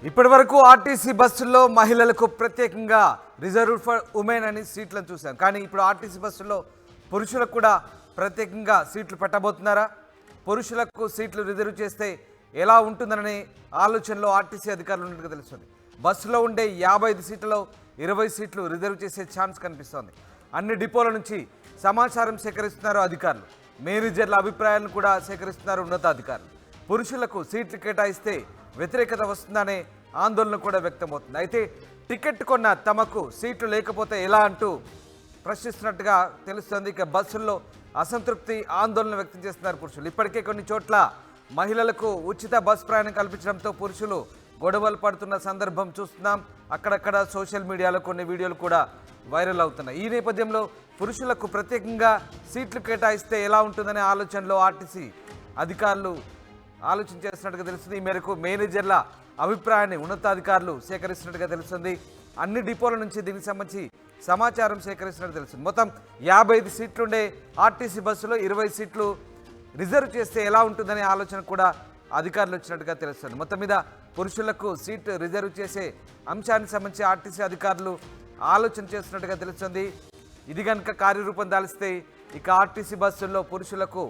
ఇప్పటి వరకు ఆర్టీసీ బస్సుల్లో మహిళలకు ప్రత్యేకంగా రిజర్వ్ ఫర్ ఉమెన్ అని సీట్లను చూసాం. కానీ ఇప్పుడు ఆర్టీసీ బస్సుల్లో పురుషులకు కూడా ప్రత్యేకంగా సీట్లు పెట్టబోతున్నారా? పురుషులకు సీట్లు రిజర్వ్ చేస్తే ఎలా ఉంటుందనే ఆలోచనలో ఆర్టీసీ అధికారులు ఉన్నట్టుగా తెలుస్తుంది. బస్సులో ఉండే 55 సీట్లలో 20 సీట్లు రిజర్వ్ చేసే ఛాన్స్ కనిపిస్తోంది. అన్ని డిపోల నుంచి సమాచారం సేకరిస్తున్నారు అధికారులు. మేనేజర్ల అభిప్రాయాలను కూడా సేకరిస్తున్నారు ఉన్నతాధికారులు. పురుషులకు సీట్లు కేటాయిస్తే వ్యతిరేకత వస్తుందనే ఆందోళన కూడా వ్యక్తమవుతుంది. అయితే టికెట్ కొన్న తమకు సీట్లు లేకపోతే ఎలా అంటూ ప్రశ్నిస్తున్నట్టుగా తెలుస్తోంది. ఇక బస్సుల్లో అసంతృప్తి ఆందోళన వ్యక్తం చేస్తున్నారు పురుషులు. ఇప్పటికే కొన్ని చోట్ల మహిళలకు ఉచిత బస్ ప్రయాణం కల్పించడంతో పురుషులు గొడవలు పడుతున్న సందర్భం చూస్తున్నాం. అక్కడక్కడ సోషల్ మీడియాలో కొన్ని వీడియోలు కూడా వైరల్ అవుతున్నాయి. ఈ నేపథ్యంలో పురుషులకు ప్రత్యేకంగా సీట్లు కేటాయిస్తే ఎలా ఉంటుందనే ఆలోచనలో ఆర్టీసీ అధికారులు ఆలోచన చేస్తున్నట్టుగా తెలుస్తుంది. ఈ మేరకు మేనేజర్ల అభిప్రాయాన్ని ఉన్నతాధికారులు సేకరిస్తున్నట్టుగా తెలుస్తుంది. అన్ని డిపోల నుంచి దీనికి సంబంధించి సమాచారం సేకరిస్తున్నట్టు తెలుస్తుంది. మొత్తం 55 సీట్లుండే ఆర్టీసీ బస్సులో 20 సీట్లు రిజర్వ్ చేస్తే ఎలా ఉంటుందనే ఆలోచన కూడా అధికారులు వచ్చినట్టుగా తెలుస్తుంది. మొత్తం మీద పురుషులకు సీట్ రిజర్వ్ చేసే అంశానికి సంబంధించి ఆర్టీసీ అధికారులు ఆలోచన చేస్తున్నట్టుగా తెలుస్తుంది. ఇది కనుక కార్యరూపం దాల్స్తే ఇక ఆర్టీసీ బస్సుల్లో పురుషులకు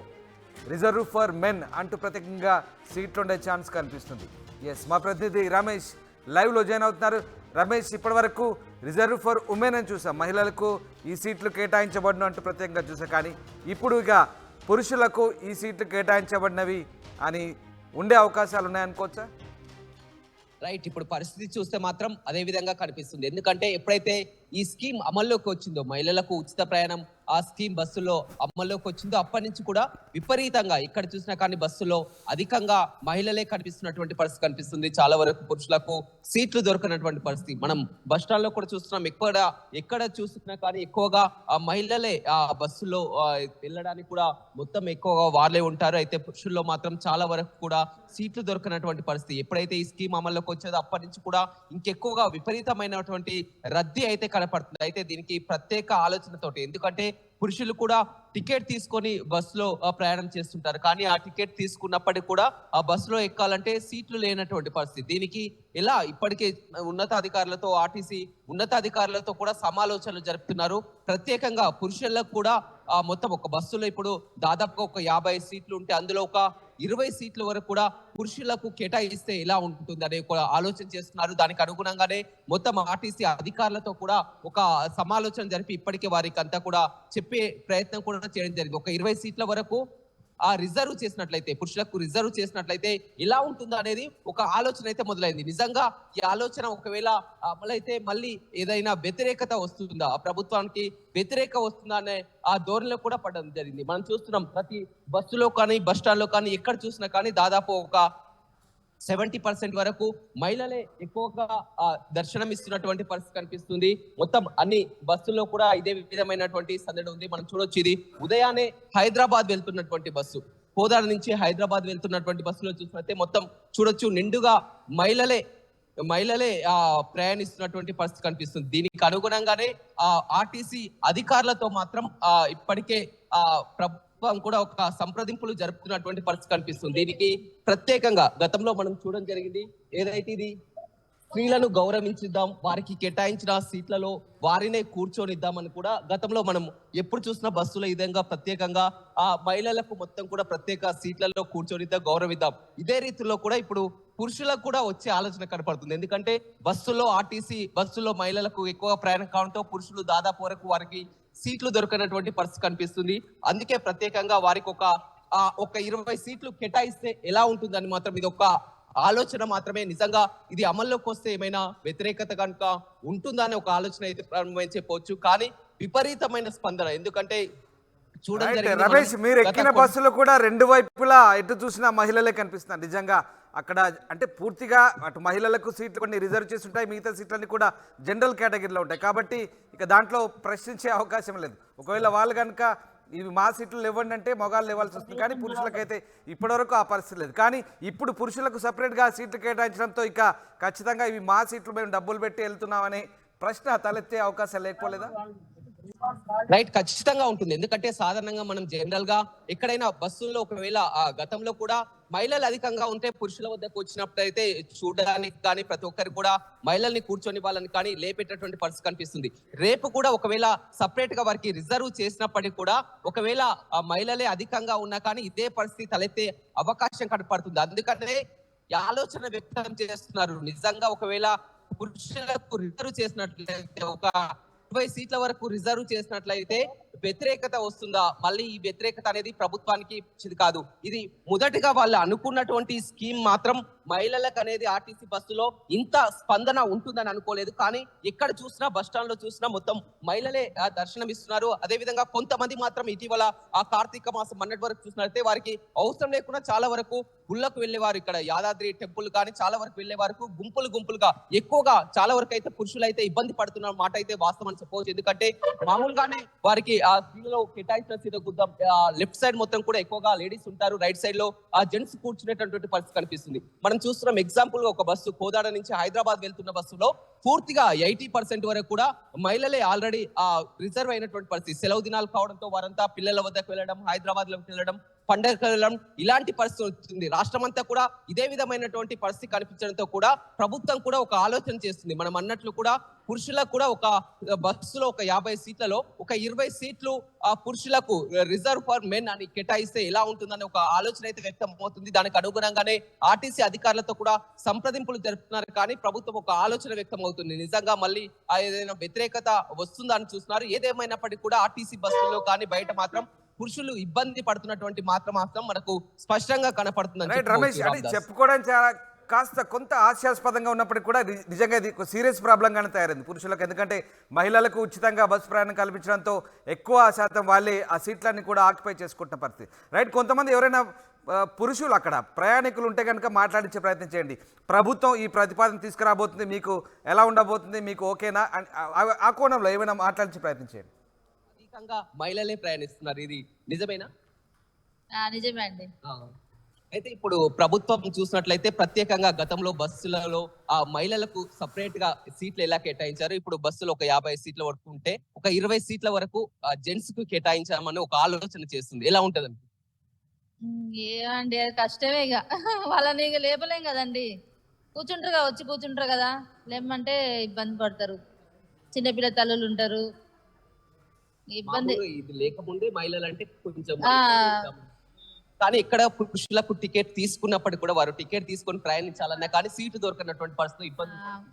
రిజర్వ్ ఫర్ మెన్ అంటూ ప్రత్యేకంగా సీట్లు ఉండే ఛాన్స్ కనిపిస్తుంది. ఎస్, మా ప్రతినిధి రమేష్ లైవ్లో జాయిన్ అవుతున్నారు. రమేష్, ఇప్పటి వరకు రిజర్వ్ ఫర్ ఉమెన్ అని చూసాం, మహిళలకు ఈ సీట్లు కేటాయించబడిన అంటూ ప్రత్యేకంగా చూసాం. కానీ ఇప్పుడు ఇక పురుషులకు ఈ సీట్లు కేటాయించబడినవి అని ఉండే అవకాశాలు ఉన్నాయనుకోవచ్చా? రైట్, ఇప్పుడు పరిస్థితి చూస్తే మాత్రం అదే విధంగా కనిపిస్తుంది. ఎందుకంటే ఎప్పుడైతే ఈ స్కీమ్ అమల్లోకి వచ్చిందో, మహిళలకు ఉచిత ప్రయాణం ఆ స్కీమ్ బస్సులో అమల్లోకి వచ్చిందో అప్పటి నుంచి కూడా విపరీతంగా ఎక్కడ చూసినా కానీ బస్సులో అధికంగా మహిళలే కనిపిస్తున్నటువంటి పరిస్థితి కనిపిస్తుంది. చాలా వరకు పురుషులకు సీట్లు దొరకనటువంటి పరిస్థితి మనం బస్ స్టాండ్ లో కూడా చూస్తున్నాం. ఎక్కడ చూస్తున్నా కానీ ఎక్కువగా ఆ మహిళలే ఆ బస్సులో వెళ్ళడానికి కూడా మొత్తం ఎక్కువగా వాళ్ళే ఉంటారు. అయితే పురుషుల్లో మాత్రం చాలా వరకు కూడా సీట్లు దొరకనటువంటి పరిస్థితి. ఎప్పుడైతే ఈ స్కీమ్ అమల్లోకి వచ్చేదో అప్పటి నుంచి కూడా ఇంకెక్కువగా విపరీతమైనటువంటి రద్దీ అయితే కనపడుతుంది. అయితే దీనికి ప్రత్యేక ఆలోచనతోటి, ఎందుకంటే పురుషులు కూడా టికెట్ తీసుకొని బస్సులో ప్రయాణం చేస్తుంటారు. కానీ ఆ టికెట్ తీసుకున్నప్పటికీ కూడా ఆ బస్సులో ఎక్కాలంటే సీట్లు లేనటువంటి పరిస్థితి. దీనికి ఎలా ఇప్పటికే ఉన్నతాధికారులతో ఆర్టీసీ ఉన్నతాధికారులతో కూడా సమాలోచనలు జరుపుతున్నారు. ప్రత్యేకంగా పురుషులకు కూడా మొత్తం ఒక బస్సులో ఇప్పుడు దాదాపుగా ఒక 50 సీట్లు ఉంటే అందులో ఒక 20 సీట్ల వరకు కూడా పురుషులకు కేటాయిస్తే ఎలా ఉంటుంది అనే ఆలోచన చేస్తున్నారు. దానికి అనుగుణంగానే మొత్తం ఆర్టీసీ అధికారులతో కూడా ఒక సమాలోచన జరిపి ఇప్పటికే వారికి అంతా కూడా చెప్పే ప్రయత్నం కూడా చేయడం జరిగింది. ఒక 20 సీట్ల వరకు రిజర్వ్ చేసినట్లయితే, పురుషులకు రిజర్వ్ చేసినట్లయితే ఎలా ఉంటుందో అనేది ఒక ఆలోచన అయితే మొదలైంది. నిజంగా ఈ ఆలోచన ఒకవేళ అమలైతే మళ్ళీ ఏదైనా వ్యతిరేకత వస్తుందా, ఆ ప్రభుత్వానికి వ్యతిరేక వస్తుందా అనే ఆ ధోరణిలో కూడా పడడం జరిగింది. మనం చూస్తున్నాం ప్రతి బస్సులో కానీ బస్ స్టాండ్ లో కానీ ఎక్కడ చూసినా కానీ దాదాపు ఒక 70% వరకు మహిళలే ఎక్కువగా దర్శనం ఇస్తున్నటువంటి పరిస్థితి కనిపిస్తుంది. మొత్తం అన్ని బస్సుల్లో కూడా ఇదే విధమైనటువంటి సందడి ఉంది. మనం చూడొచ్చు, ఇది ఉదయాన్నే హైదరాబాద్ వెళ్తున్నటువంటి బస్సు, కోదాడ నుంచి హైదరాబాద్ వెళ్తున్నటువంటి బస్సులో చూసినట్టే మొత్తం చూడొచ్చు, నిండుగా మహిళలే ప్రయాణిస్తున్నటువంటి పరిస్థితి కనిపిస్తుంది. దీనికి అనుగుణంగానే ఆర్టీసీ అధికారులతో మాత్రం ఇప్పటికే కూడా ఒక సంప్రదింపులు జరుపుతున్నటువంటి పరిస్థితి కనిపిస్తుంది. దీనికి ప్రత్యేకంగా గతంలో మనం చూడడం జరిగింది. ఏదైతే ఇది స్త్రీలను గౌరవించిద్దాం, వారికి కేటాయించిన సీట్లలో వారినే కూర్చొనిద్దామని కూడా గతంలో మనం ఎప్పుడు చూసిన బస్సులో ఈ విధంగా ప్రత్యేకంగా ఆ మహిళలకు మొత్తం కూడా ప్రత్యేక సీట్లలో కూర్చొనిద్దాం, గౌరవిద్దాం. ఇదే రీతిలో కూడా ఇప్పుడు పురుషులకు కూడా వచ్చే ఆలోచన కనపడుతుంది. ఎందుకంటే బస్సులో ఆర్టీసీ బస్సులో మహిళలకు ఎక్కువ ప్రయాణం కావడంతో పురుషులు దాదాపు వరకు వారికి సీట్లు దొరకనటువంటి పరిస్థితి కనిపిస్తుంది. అందుకే ప్రత్యేకంగా వారికి ఒక 20 సీట్లు కేటాయిస్తే ఎలా ఉంటుందని మాత్రం ఇది ఒక ఆలోచన మాత్రమే. నిజంగా ఇది అమల్లోకి వస్తే ఏమైనా వ్యతిరేకత కనుక ఉంటుందా అనే ఒక ఆలోచన అయితే ప్రారంభమని చెప్పవచ్చు. కానీ విపరీతమైన స్పందన, ఎందుకంటే చూడండి రమేష్, మీరు ఎక్కిన బస్సులో కూడా రెండు వైపులా ఎటు చూసినా మహిళలే కనిపిస్తున్నారు. నిజంగా అక్కడ అంటే పూర్తిగా అటు మహిళలకు సీట్లు కొన్ని రిజర్వ్ చేసి ఉంటాయి, మిగతా సీట్లన్నీ కూడా జనరల్ కేటగిరీలో ఉంటాయి. కాబట్టి ఇక దాంట్లో ప్రశ్నించే అవకాశం లేదు. ఒకవేళ వాళ్ళు కనుక ఇవి మా సీట్లు ఇవ్వండి అంటే మగాళ్ళు ఇవ్వాల్సి వస్తుంది. కానీ పురుషులకైతే ఇప్పటివరకు ఆ పరిస్థితి లేదు. కానీ ఇప్పుడు పురుషులకు సపరేట్గా సీట్లు కేటాయించడంతో ఇక ఖచ్చితంగా ఇవి మా సీట్లు మేము డబ్బులు పెట్టి వెళ్తున్నామనే ప్రశ్న తలెత్తే అవకాశం లేకపోలేదా? రైట్, ఖచ్చితంగా ఉంటుంది. ఎందుకంటే సాధారణంగా మనం జనరల్ గా ఎక్కడైనా బస్సుల్లో ఒకవేళ గతంలో కూడా మహిళలు అధికంగా ఉంటే పురుషుల వద్దకు వచ్చినప్పుడు అయితే చూడడానికి కానీ ప్రతి ఒక్కరికి కూడా మహిళల్ని కూర్చొని వాళ్ళని కానీ లేపేటటువంటి పరిస్థితి కనిపిస్తుంది. రేపు కూడా ఒకవేళ సపరేట్ గా వారికి రిజర్వ్ చేసినప్పటికీ కూడా ఒకవేళ ఆ మహిళలే అధికంగా ఉన్నా కానీ ఇదే పరిస్థితి తలెత్తే అవకాశం కనపడుతుంది. అందుకనే ఈ ఆలోచన వ్యక్తం చేస్తున్నారు. నిజంగా ఒకవేళ పురుషులకు రిజర్వ్ చేసినట్లయితే ఒక 20 సీట్ల వరకు రిజర్వ్ చేసినట్లయితే వ్యతిరేకత వస్తుందా? మళ్ళీ ఈ వ్యతిరేకత అనేది ప్రభుత్వానికి మంచిది కాదు. ఇది మొదటిగా వాళ్ళు అనుకున్నటువంటి స్కీమ్ మాత్రం మహిళలకు అనేది ఆర్టీసీ బస్సులో ఇంత స్పందన ఉంటుందని అనుకోలేదు. కానీ ఎక్కడ చూసినా బస్ స్టాండ్ లో చూసినా మొత్తం మహిళలే దర్శనమిస్తున్నారు. అదే విధంగా కొంతమంది మాత్రం ఇటీవల ఆ కార్తీక మాసం మొన్నటి వరకు చూసినట్లయితే వారికి అవసరం లేకుండా చాలా వరకు గుళ్ళకు వెళ్ళేవారు. ఇక్కడ యాదాద్రి టెంపుల్ కానీ చాలా వరకు వెళ్లే వరకు గుంపులుగా ఎక్కువగా చాలా వరకు అయితే పురుషులు అయితే ఇబ్బంది పడుతున్న మాట అయితే వాస్తవం అని చెప్పవచ్చు. ఎందుకంటే మామూలుగానే వారికి ఆ స్త్రీలలో కేటాయించిన సీట్ లెఫ్ట్ సైడ్ మొత్తం కూడా ఎక్కువగా లేడీస్ ఉంటారు, రైట్ సైడ్ లో ఆ జెంట్స్ కూర్చునేటటువంటి పరిస్థితి కనిపిస్తుంది. మనం చూస్తున్నాం ఎగ్జాంపుల్ ఒక బస్సు కోదాడ నుంచి హైదరాబాద్ వెళ్తున్న బస్సులో పూర్తిగా 80% వరకు కూడా మహిళలే ఆల్రెడీ రిజర్వ్ అయినటువంటి పరిస్థితి. సెలవు దినాలు కావడంతో వారంతా పిల్లల వద్దకు వెళ్ళడం, హైదరాబాద్ లోకి వెళ్ళడం, పండగకు వెళ్ళడం ఇలాంటి పరిస్థితి వస్తుంది. రాష్ట్రం అంతా కూడా ఇదే విధమైనటువంటి పరిస్థితి కనిపించడంతో కూడా ప్రభుత్వం కూడా ఒక ఆలోచన చేస్తుంది. మనం అన్నట్లు కూడా పురుషులకు కూడా ఒక బస్సులో ఒక 50 సీట్లలో ఒక 20 సీట్లు పురుషులకు రిజర్వ్ ఫర్ మెన్ అని కేటాయిస్తే ఎలా ఉంటుందని ఒక ఆలోచన అయితే వ్యక్తం అవుతుంది. దానికి అనుగుణంగానే ఆర్టీసీ అధికారులతో కూడా సంప్రదింపులు జరుపుతున్నారు. కానీ ప్రభుత్వం ఒక ఆలోచన వ్యక్తం అవుతుంది. నిజంగా మళ్ళీ ఏదైనా వ్యతిరేకత వస్తుందా అని చూస్తున్నారు. ఏదేమైనప్పటికీ కూడా ఆర్టీసీ బస్సుల్లో కానీ బయట మాత్రం పురుషులు ఇబ్బంది పడుతున్నటువంటి మాత్రం మనకు స్పష్టంగా కనపడుతుంది. రమేష్, అది చెప్పుకోవడానికి చాలా కాస్త కొంత హాస్యాస్పదంగా ఉన్నప్పటికీ కూడా నిజంగా ఇది సీరియస్ ప్రాబ్లంగానే తయారైంది పురుషులకు. ఎందుకంటే మహిళలకు ఉచితంగా బస్సు ప్రయాణం కల్పించడంతో ఎక్కువ శాతం వాళ్ళే ఆ సీట్లన్నీ కూడా ఆక్యుపై చేసుకుంటున్న పరిస్థితి. రైట్, కొంతమంది ఎవరైనా పురుషులు అక్కడ ప్రయాణికులు ఉంటే కనుక మాట్లాడించే ప్రయత్నం చేయండి. ప్రభుత్వం ఈ ప్రతిపాదన తీసుకురాబోతుంది, మీకు ఎలా ఉండబోతుంది, మీకు ఓకేనా ఆ కోణంలో ఏమైనా మాట్లాడించే ప్రయత్నం చేయండి. అధికంగా మహిళలే ప్రయాణిస్తున్నారు, ఇది నిజమేనా? నిజమే అండి. అయితే ఇప్పుడు ప్రభుత్వం చూసినట్లయితే ప్రత్యేకంగా గతంలో బస్సులలో ఆ మహిళలకు సపరేట్ గా సీట్లు ఎలా కేటాయించారు, ఇప్పుడు బస్సులో ఒక 50 సీట్ల వరకు ఉంటే ఒక 20 సీట్ల వరకు జెంట్స్ కు కేటాయించామని ఒక ఆలోచన చేస్తుంది. ఎలా ఉంటది? ఏమండి, అది కష్టమే ఇక. వాళ్ళని ఇక లేపలేం కదండి. వచ్చి కూర్చుంటారు కదా, లేమంటే ఇబ్బంది పడతారు. చిన్నపిల్ల తల్లులు ఉంటారు, ఇబ్బంది. ఇది లేకముందే మహిళలు అంటే కొంచెం, కానీ ఇక్కడ పురుషులకు టికెట్ తీసుకున్నప్పటికీ కూడా వారు టికెట్ తీసుకొని ప్రయాణించాలన్నా కానీ సీటు దొరకనటువంటి పరిస్థితి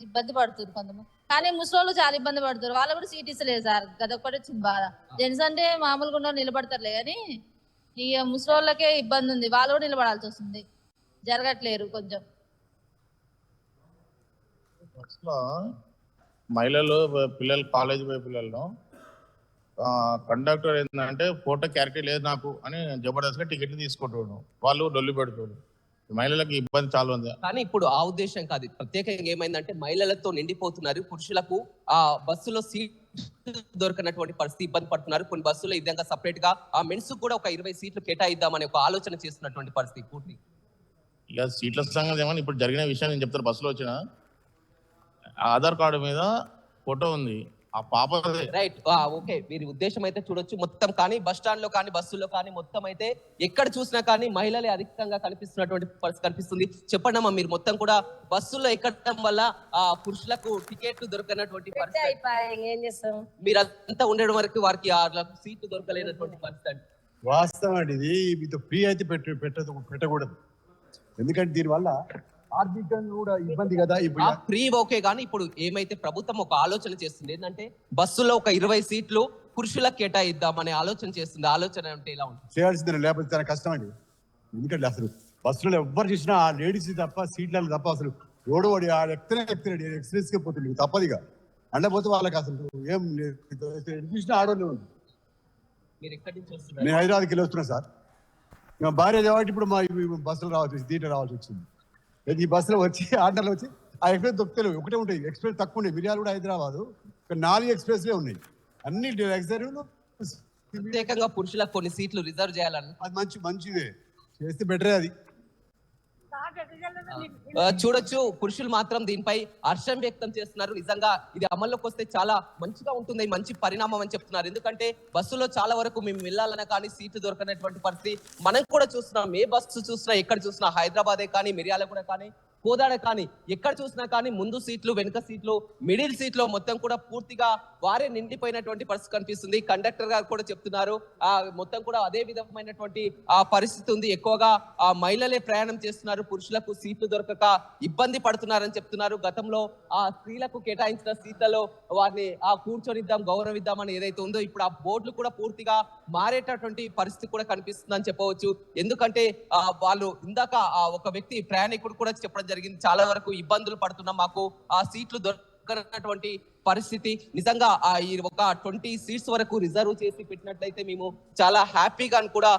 ఇబ్బంది పడుతుంది కొంతమంది. కానీ ముసలోళ్ళు చాలా ఇబ్బంది పడుతారు. వాళ్ళు కూడా సీట్ ఇస్తలేదు సార్, అదొక్కటి వచ్చింది బాధ. జెంట్స్ అంటే మామూలుగా నిలబడతారులే, కానీ ఇక ముసలోళ్ళకే ఇబ్బంది ఉంది. వాళ్ళు కూడా నిలబడాల్సి వస్తుంది, జరగట్లేరు కొంచెం. మహిళలు పిల్లలు కాలేజ్ పోయే పిల్లలను కండక్టర్ ఏంటంటే ఫోటో క్యారెక్టర్ లేదు నాకు అని జబర్దస్త్ గా టికెట్లు తీసుకుంటాడు, వాళ్ళు డొల్లి పెడుతాడు. మహిళలకు ఇబ్బంది చాలా ఉంది. కానీ ఇప్పుడు ఆ ఉద్దేశం కాదు, ప్రత్యేకంగా ఏమైందంటే మహిళలతో నిండిపోతున్నారు. పురుషులకు ఆ బస్సులో సీట్ దొరకనటువంటి పరిస్థితి ఇబ్బంది పడుతున్నారు. కొన్ని బస్సులో ఈ విధంగా సపరేట్ గా ఆ మెన్స్ కూడా ఒక 20 సీట్లు కేటాయిద్దామని ఒక ఆలోచన చేస్తున్నటువంటి పరిస్థితి పూర్తి. ఇక సీట్ల సంగతి ఏమని ఇప్పుడు జరిగిన విషయం నేను చెప్తాను. బస్సులో వచ్చిన ఆధార్ కార్డు మీద ఫోటో ఉంది, ఆ పాప. రైట్, ఓకే, వీరి ఉద్దేశం అయితే చూడొచ్చు మొత్తం. కానీ బస్ స్టాండ్ లో కానీ బస్సుల్లో కానీ మొత్తం అయితే ఎక్కడ చూసినా కానీ మహిళలే అధికంగా కనిపిస్తున్నటువంటి పరిస్థితి కనిపిస్తుంది. చెప్పండి అమ్మా, మీరు మొత్తం కూడా బస్సుల్లో ఎక్కడం వల్ల పురుషులకు టికెట్లు దొరకనటువంటి పరిస్థితి, మీరు అంతా ఉండడం వరకు వారికి సీట్లు దొరకలేనటువంటి పరిస్థితి. వాస్తవం అండి, ఇది మీతో ఫ్రీ అయితే పెట్టకూడదు. ఎందుకంటే దీనివల్ల ఆర్థికంగా కూడా ఇబ్బంది కదా. ఇప్పుడు ఫ్రీ ఓకే, కానీ ఇప్పుడు ఏమైతే ప్రభుత్వం ఒక ఆలోచన చేస్తుంది ఏంటంటే బస్సులో ఒక 20 సీట్లు పురుషులకు కేటాయిద్దామనే ఆలోచన చేస్తుంది. ఆలోచన అంటే ఇలా ఉంటుంది, చేయాల్సిందే, లేకపోతే చాలా కష్టం అండి. ఎందుకంటే అసలు బస్సులో ఎవ్వరు చూసినా ఆ లేడీస్ తప్ప, సీట్లలో తప్ప అసలు రోడ్డు వాడి ఎక్కుతున్నాడు, ఎక్స్ప్రెస్ గా పోతుంది, తప్పదిగా అండపోతే వాళ్ళకి అసలు ఏం చూసినా ఆడోళ్ళు ఉంది. మీరు ఎక్కడి నుంచి వస్తున్నారు? నేను హైదరాబాద్కి వెళ్ళి వస్తున్నా సార్. మా భార్య కాబట్టి ఇప్పుడు మా బస్సులో రావాల్సి, దీంట్లో రావాల్సి వచ్చింది. ఈ బస్సులో వచ్చి ఆర్డర్లో వచ్చి ఆ ఎక్స్ప్రెస్ దొరుకుతలేవు, ఒకటే ఉంటాయి ఎక్స్ప్రెస్, తక్కువ ఉన్నాయి. మిర్యాలు కూడా హైదరాబాదు 4 ఎక్స్ప్రెస్లే ఉన్నాయి, అన్ని రిజర్వ్లు. ప్రత్యేకంగా పురుషులకు కొన్ని సీట్లు రిజర్వ్ చేయాలని అది మంచిదే, చేస్తే బెటరే. అది చూడొచ్చు, పురుషులు మాత్రం దీనిపై హర్షం వ్యక్తం చేస్తున్నారు. నిజంగా ఇది అమల్లోకి వస్తే చాలా మంచిగా ఉంటుంది, మంచి పరిణామం అని చెప్తున్నారు. ఎందుకంటే బస్సులో చాలా వరకు మేము వెళ్ళాలన్నా కానీ సీట్లు దొరకనటువంటి పరిస్థితి మనం కూడా చూస్తున్నాం. ఏ బస్సు చూసినా ఎక్కడ చూసినా, హైదరాబాదే కానీ, మిర్యాలగూడ కానీ, కోదాడ కానీ, ఎక్కడ చూసినా కానీ ముందు సీట్లు, వెనుక సీట్లు, మిడిల్ సీట్లో మొత్తం కూడా పూర్తిగా వారే నిండిపోయినటువంటి పరిస్థితి కనిపిస్తుంది. కండక్టర్ గారు కూడా చెప్తున్నారు మొత్తం కూడా అదే విధమైనటువంటి పరిస్థితి ఉంది. ఎక్కువగా మహిళలే ప్రయాణం చేస్తున్నారు, పురుషులకు సీట్లు దొరకక ఇబ్బంది పడుతున్నారని చెప్తున్నారు. గతంలో స్త్రీలకు కేటాయించిన సీట్లలో వారిని కూర్చొనిద్దాం, గౌరవిద్దాం అని ఏదైతే ఉందో ఇప్పుడు ఆ బోర్డులు కూడా పూర్తిగా మారేటటువంటి పరిస్థితి కూడా కనిపిస్తుందని చెప్పవచ్చు. ఎందుకంటే వాళ్ళు ఇందాక ఒక వ్యక్తి ప్రయాణికుడు కూడా చెప్పడం జరిగింది, చాలా వరకు ఇబ్బందులు పడుతున్నాం, మాకు ఆ సీట్లు దొరకనటువంటి పరిస్థితి. నిజంగా ఈ ఒక 20 సీట్స్ వరకు రిజర్వ్ చేసి పెట్టినట్లయితే మేము చాలా హ్యాపీగా అని కూడా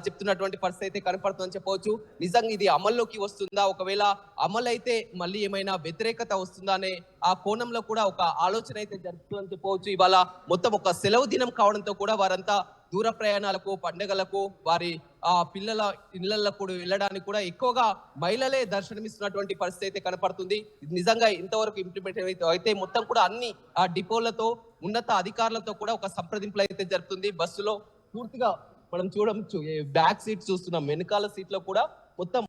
చెప్తున్నటువంటి పరిస్థితి అయితే కనపడుతుందని చెప్పవచ్చు. నిజంగా ఇది అమల్లోకి వస్తుందా, ఒకవేళ అమలు అయితే మళ్ళీ ఏమైనా వ్యతిరేకత వస్తుందా అనే ఆ కోణంలో కూడా ఒక ఆలోచన అయితే జరుగుతుందని చెప్పవచ్చు. ఇవాళ మొత్తం ఒక సెలవు దినం కావడంతో కూడా వారంతా దూర ప్రయాణాలకు, పండుగలకు, వారి పిల్లల ఇళ్లలో కూడా వెళ్ళడానికి కూడా ఎక్కువగా మహిళలే దర్శనమిస్తున్నటువంటి పరిస్థితి అయితే కనపడుతుంది. నిజంగా ఇంతవరకు ఇంప్లిమెంట్ అయితే మొత్తం కూడా అన్ని డిపోలతో, ఉన్నత అధికారులతో కూడా ఒక సంప్రదింపులు అయితే జరుగుతుంది. బస్సులో పూర్తిగా మనం చూడవచ్చు, బ్యాక్ సీట్ చూస్తున్నాం, వెనకాల సీట్ లో కూడా మొత్తం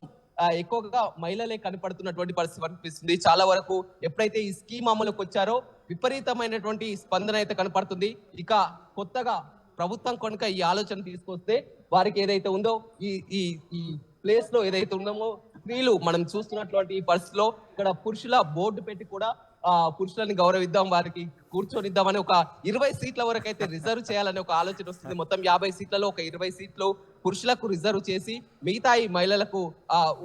ఎక్కువగా మహిళలే కనపడుతున్నటువంటి పరిస్థితి కనిపిస్తుంది. చాలా వరకు ఎప్పుడైతే ఈ స్కీమ్ అమలుకి వచ్చారో విపరీతమైనటువంటి స్పందన అయితే కనపడుతుంది. ఇక కొత్తగా ప్రభుత్వం కనుక ఈ ఆలోచన తీసుకొస్తే వారికి ఏదైతే ఉందో ఈ ప్లేస్ లో ఏదైతే ఉందో స్త్రీలు మనం చూస్తున్నటువంటి పరిస్థితిలో ఇక్కడ పురుషుల బోర్డు పెట్టి కూడా పురుషులని గౌరవిద్దాం, వారికి కూర్చొనిద్దామని ఒక 20 సీట్ల వరకు అయితే రిజర్వ్ చేయాలని ఒక ఆలోచన వస్తుంది. మొత్తం 50 సీట్లలో ఒక 20 సీట్లు పురుషులకు రిజర్వ్ చేసి మిగతా ఈ మహిళలకు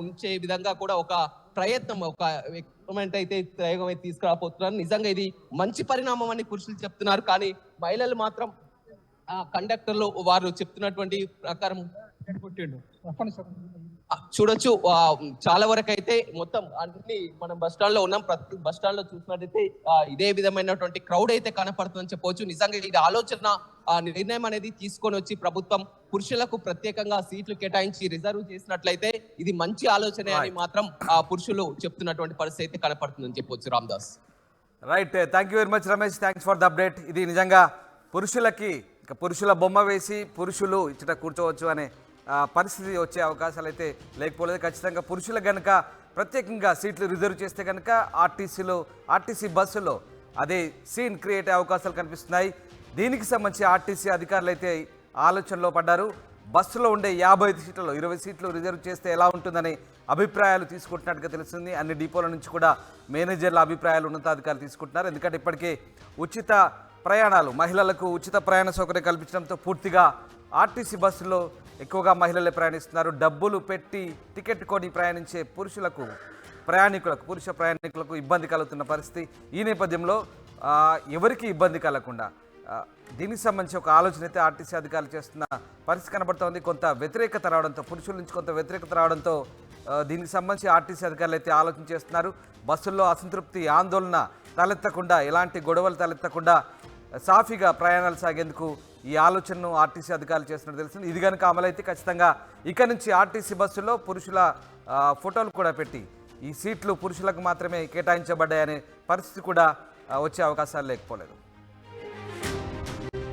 ఉంచే విధంగా కూడా ఒక ప్రయత్నం, ఒక ఎక్స్పెరిమెంట్ అయితే ప్రయోగం అయితే తీసుకురాబోతున్నారు. నిజంగా ఇది మంచి పరిణామం అని పురుషులు చెప్తున్నారు, కానీ మహిళలు మాత్రం కండక్టర్లు వారు చెప్తున్నటువంటి ప్రకారం చూడొచ్చు. చాలా వరకు అయితే మొత్తం అన్ని మనం బస్ స్టాండ్ లో ఉన్నాం, ప్రతి బస్ స్టాండ్ లో చూసినట్టయితే ఇదే విధమైనటువంటి క్రౌడ్ అయితే కనపడుతుందని చెప్పవచ్చు. నిజంగా ఇది ఆలోచన నిర్ణయం అనేది తీసుకొని వచ్చి ప్రభుత్వం పురుషులకు ప్రత్యేకంగా సీట్లు కేటాయించి రిజర్వ్ చేసినట్లయితే ఇది మంచి ఆలోచనే అని మాత్రం పురుషులు చెప్తున్నటువంటి పరిస్థితి అయితే కనపడుతుందని చెప్పవచ్చు. Ramdas. Right, thank you very much Ramesh, thanks for the update. ఇది నిజంగా పురుషులకి పురుషుల బొమ్మ వేసి పురుషులు ఇచ్చట కూర్చోవచ్చు అనే పరిస్థితి వచ్చే అవకాశాలు అయితే లేకపోలేదు. ఖచ్చితంగా పురుషులకు కనుక ప్రత్యేకంగా సీట్లు రిజర్వ్ చేస్తే కనుక ఆర్టీసీ బస్సులో అదే సీన్ క్రియేట్ అయ్యే అవకాశాలు కనిపిస్తున్నాయి. దీనికి సంబంధించి ఆర్టీసీ అధికారులు అయితే ఆలోచనలో పడ్డారు. బస్సులో ఉండే 50 సీట్లలో 20 సీట్లు రిజర్వ్ చేస్తే ఎలా ఉంటుందని అభిప్రాయాలు తీసుకుంటున్నట్టుగా తెలుస్తుంది. అన్ని డిపోల నుంచి కూడా మేనేజర్ల అభిప్రాయాలు ఉన్నతాధికారులు తీసుకుంటున్నారు. ఎందుకంటే ఇప్పటికే ఉచిత ప్రయాణాలు, మహిళలకు ఉచిత ప్రయాణ సౌకర్యం కల్పించడంతో పూర్తిగా ఆర్టీసీ బస్సులో ఎక్కువగా మహిళలే ప్రయాణిస్తున్నారు. డబ్బులు పెట్టి టికెట్ కొని ప్రయాణించే పురుష ప్రయాణికులకు ఇబ్బంది కలుగుతున్న పరిస్థితి. ఈ నేపథ్యంలో ఎవరికి ఇబ్బంది కలగకుండా దీనికి సంబంధించి ఒక ఆలోచన అయితే ఆర్టీసీ అధికారులు చేస్తున్న పరిస్థితి కనబడుతోంది. కొంత వ్యతిరేకత రావడంతో, పురుషుల నుంచి కొంత వ్యతిరేకత రావడంతో దీనికి సంబంధించి ఆర్టీసీ అధికారులు అయితే ఆలోచన చేస్తున్నారు. బస్సుల్లో అసంతృప్తి, ఆందోళన తలెత్తకుండా, ఎలాంటి గొడవలు తలెత్తకుండా సాఫీగా ప్రయాణాలు సాగేందుకు ఈ ఆలోచనను ఆర్టీసీ అధికారులు చేస్తున్నట్టు తెలిసింది. ఇది కనుక అమలైతే ఖచ్చితంగా ఇక నుంచి ఆర్టీసీ బస్సుల్లో పురుషుల ఫోటోలు కూడా పెట్టి ఈ సీట్లు పురుషులకు మాత్రమే కేటాయించబడ్డాయనే పరిస్థితి కూడా వచ్చే అవకాశాలు లేకపోలేదు.